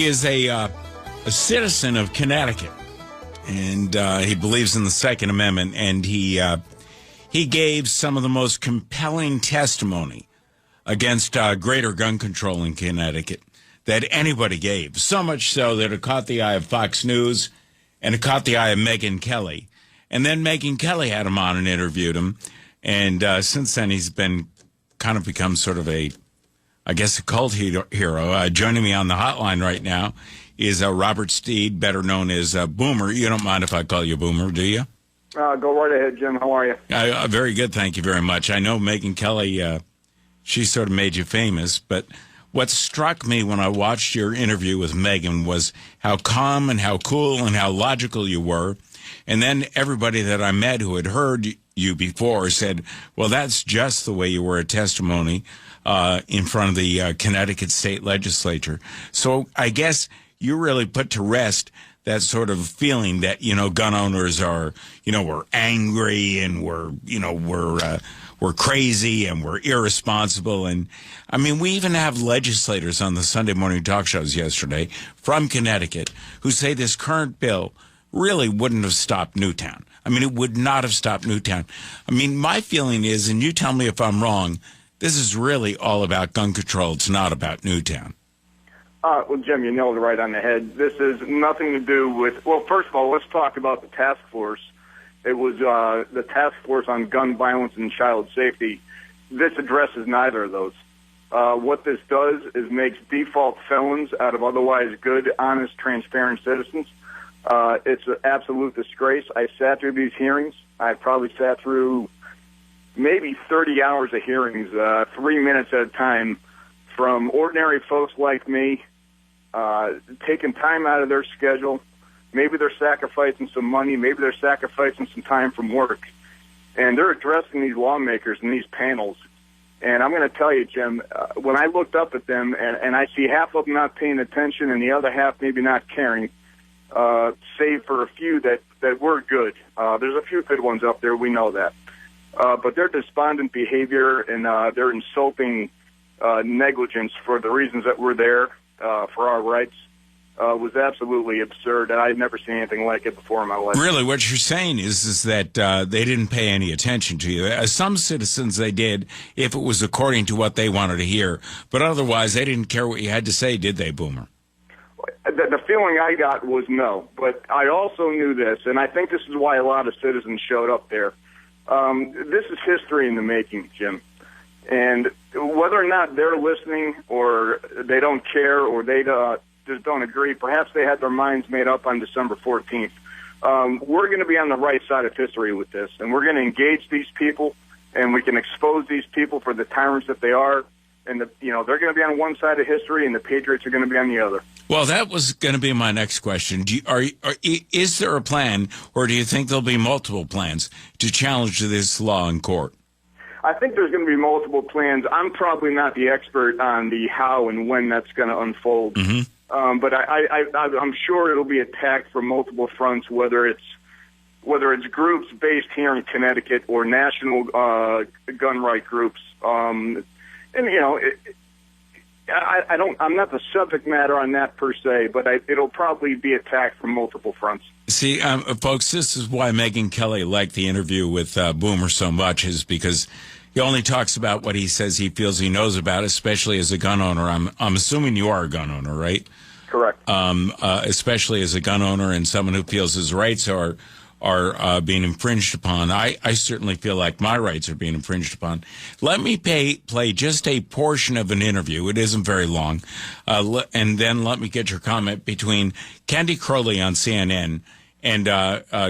He is a citizen of Connecticut, and he believes in the Second Amendment, and he gave some of the most compelling testimony against greater gun control in Connecticut that anybody gave, so much so that it caught the eye of Fox News and it caught the eye of Megyn Kelly. And then Megyn Kelly had him on and interviewed him, and since then he's been kind of become sort of a cult hero. Joining me on the hotline right now is Robert Steed, better known as Boomer. You don't mind if I call you Boomer, do you? Go right ahead, Jim. How are you? Very good, thank you very much. I know Megyn Kelly, she sort of made you famous, but what struck me when I watched your interview with Megyn was how calm and how cool and how logical you were. And then everybody that I met who had heard you before said, well, that's just the way you were at testimony in front of the Connecticut state legislature. So I guess you really put to rest that sort of feeling that, gun owners are, we're angry and we're crazy and we're irresponsible. And I mean, we even have legislators on the Sunday morning talk shows yesterday from Connecticut who say this current bill really wouldn't have stopped Newtown. I mean, it would not have stopped Newtown. I mean, my feeling is, and you tell me if I'm wrong, this is really all about gun control. It's not about Newtown. Well, Jim, you nailed it right on the head. This is nothing to do with, well, first of all, let's talk about the task force. It was the task force on gun violence and child safety. This addresses neither of those. What this does is makes default felons out of otherwise good, honest, transparent citizens. It's an absolute disgrace. I sat through these hearings. I probably sat through maybe 30 hours of hearings, 3 minutes at a time, from ordinary folks like me, taking time out of their schedule. Maybe they're sacrificing some money. Maybe they're sacrificing some time from work. And they're addressing these lawmakers in these panels. And I'm going to tell you, Jim, when I looked up at them, and I see half of them not paying attention and the other half maybe not caring, save for a few that were good. There's a few good ones up there, we know that. But their despondent behavior and their insulting negligence for the reasons that we're there for our rights was absolutely absurd, and I've never seen anything like it before in my life. Really, what you're saying is that they didn't pay any attention to you. Some citizens, they did, if it was according to what they wanted to hear. But otherwise, they didn't care what you had to say, did they, Boomer? The feeling I got was no. But I also knew this, and I think this is why a lot of citizens showed up there. This is history in the making, Jim. And whether or not they're listening or they don't care or they just don't agree, perhaps they had their minds made up on December 14th. We're going to be on the right side of history with this, and we're going to engage these people, and we can expose these people for the tyrants that they are. And they're going to be on one side of history, and the Patriots are going to be on the other. Well, that was going to be my next question. Is there a plan, or do you think there'll be multiple plans to challenge this law in court? I think there's going to be multiple plans. I'm probably not the expert on the how and when that's going to unfold. Mm-hmm. But I'm sure it'll be attacked from multiple fronts, whether it's groups based here in Connecticut or national gun right groups. I'm not the subject matter on that per se, but it'll probably be attacked from multiple fronts. See, folks, this is why Megyn Kelly liked the interview with Boomer so much, is because he only talks about what he says he feels he knows about, especially as a gun owner. I'm assuming you are a gun owner, right? Correct. Especially as a gun owner and someone who feels his rights are being infringed upon. I certainly feel like my rights are being infringed upon. Let me play just a portion of an interview. It isn't very long. And then let me get your comment between Candy Crowley on CNN and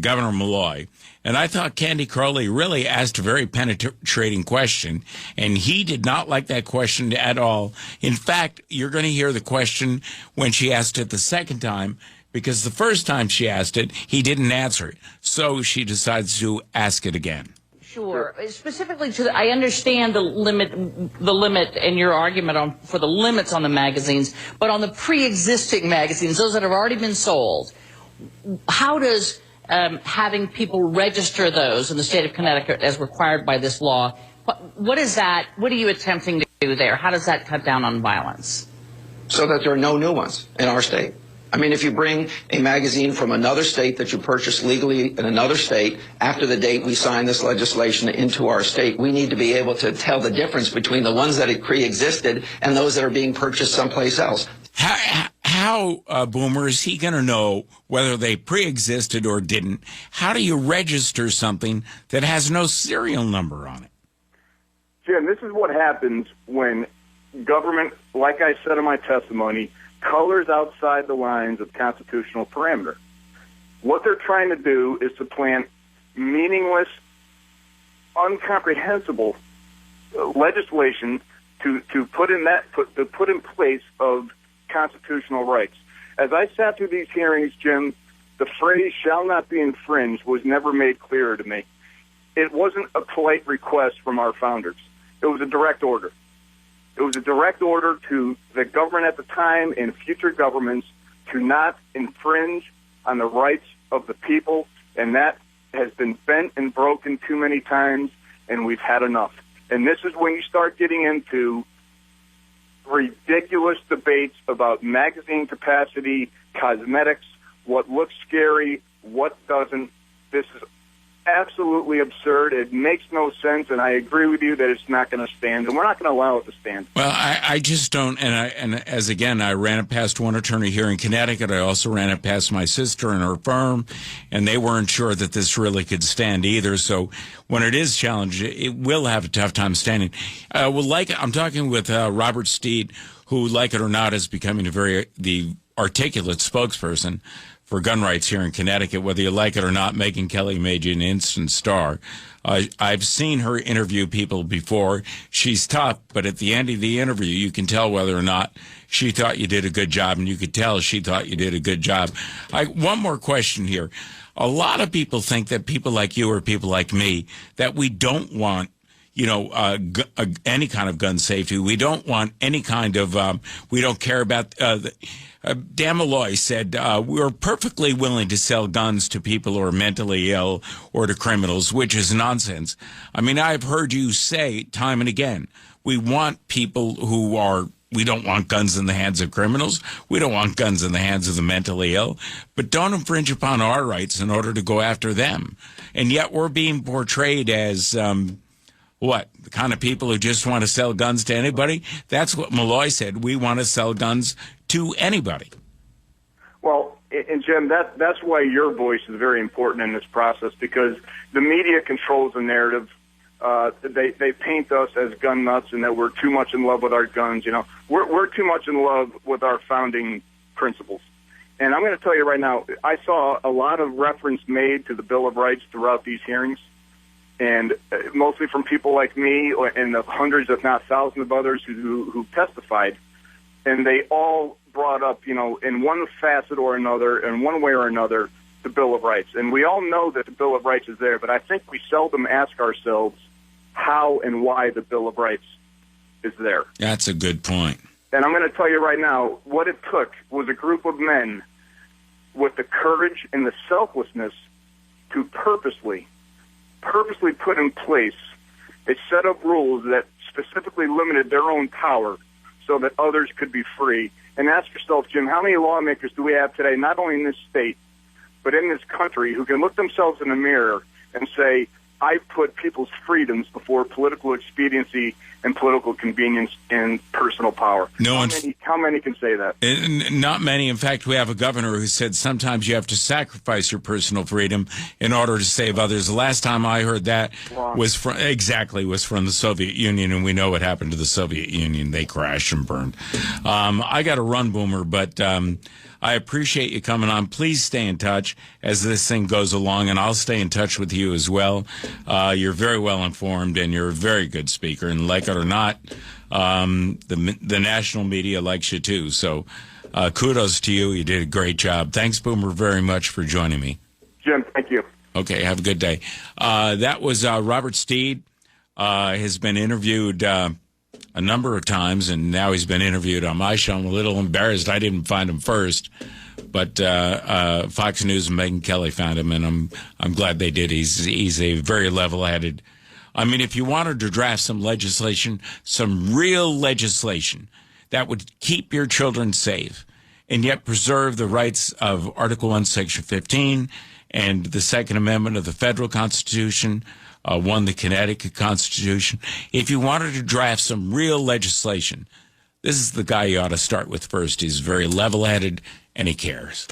Governor Malloy. And I thought Candy Crowley really asked a very penetrating question, and he did not like that question at all. In fact, you're going to hear the question when she asked it the second time, because the first time she asked it, he didn't answer it. So she decides to ask it again. Sure. Specifically to I understand the limit and your argument for the limits on the magazines, but on the pre-existing magazines, those that have already been sold, how does having people register those in the state of Connecticut as required by this law, what is that? What are you attempting to do there? How does that cut down on violence? so that there are no new ones in our state. I mean, if you bring a magazine from another state that you purchased legally in another state after the date we signed this legislation into our state, we need to be able to tell the difference between the ones that had pre-existed and those that are being purchased someplace else. How Boomer, is he going to know whether they pre-existed or didn't? How do you register something that has no serial number on it? Jim, this is what happens when government, like I said in my testimony, colors outside the lines of constitutional parameter. What they're trying to do is to plant meaningless, incomprehensible legislation to put in place of constitutional rights. As I sat through these hearings, Jim, the phrase "shall not be infringed" was never made clearer to me. It wasn't a polite request from our founders. It was a direct order. It was a direct order to the government at the time and future governments to not infringe on the rights of the people, and that has been bent and broken too many times, and we've had enough. And this is when you start getting into ridiculous debates about magazine capacity, cosmetics, what looks scary, what doesn't. This is absolutely absurd. It makes no sense, and I agree with you that it's not going to stand, and we're not going to allow it to stand. Well, I just don't, and as again, I ran it past one attorney here in Connecticut. I also ran it past my sister and her firm, and they weren't sure that this really could stand either. So when it is challenged, it will have a tough time standing. I'm talking with Robert Steed, who, like it or not, is becoming the articulate spokesperson for gun rights here in Connecticut. Whether you like it or not, Megyn Kelly made you an instant star. I've seen her interview people before. She's tough, but at the end of the interview, you can tell whether or not she thought you did a good job, and you could tell she thought you did a good job. One more question here. A lot of people think that people like you or people like me, that we don't want any kind of gun safety. We don't want any kind of, we don't care about, Dan Malloy said, we're perfectly willing to sell guns to people who are mentally ill or to criminals, which is nonsense. I mean, I've heard you say time and again, we want people we don't want guns in the hands of criminals. We don't want guns in the hands of the mentally ill, but don't infringe upon our rights in order to go after them. And yet we're being portrayed as, the kind of people who just want to sell guns to anybody? That's what Malloy said. We want to sell guns to anybody. Well, and Jim, that's why your voice is very important in this process, because the media controls the narrative. They paint us as gun nuts and that we're too much in love with our guns. You know, we're too much in love with our founding principles. And I'm going to tell you right now, I saw a lot of reference made to the Bill of Rights throughout these hearings, and mostly from people like me and the hundreds, if not thousands, of others who testified. And they all brought up, in one facet or another, in one way or another, the Bill of Rights. And we all know that the Bill of Rights is there, but I think we seldom ask ourselves how and why the Bill of Rights is there. That's a good point. And I'm going to tell you right now, what it took was a group of men with the courage and the selflessness to purposely put in place a set of rules that specifically limited their own power so that others could be free. And ask yourself, Jim, how many lawmakers do we have today, not only in this state, but in this country, who can look themselves in the mirror and say, I put people's freedoms before political expediency and political convenience and personal power? How many can say that? Not many. In fact, we have a governor who said sometimes you have to sacrifice your personal freedom in order to save others. The last time I heard that was from the Soviet Union, and we know what happened to the Soviet Union. They crashed and burned. I got to run, Boomer, but I appreciate you coming on. Please stay in touch as this thing goes along, and I'll stay in touch with you as well. You're very well informed, and you're a very good speaker. And like it or not, the national media likes you too. So kudos to you. You did a great job. Thanks, Boomer, very much for joining me. Jim, thank you. Okay, have a good day. That was Robert Steed. Has been interviewed a number of times, and now he's been interviewed on my show. I'm a little embarrassed I didn't find him first, but Fox News and Megyn Kelly found him, and I'm glad they did. He's a very level-headed. I mean, if you wanted to draft some legislation, some real legislation that would keep your children safe and yet preserve the rights of Article 1, Section 15 and the Second Amendment of the federal Constitution, the Connecticut Constitution. If you wanted to draft some real legislation, this is the guy you ought to start with first. He's very level-headed, and he cares.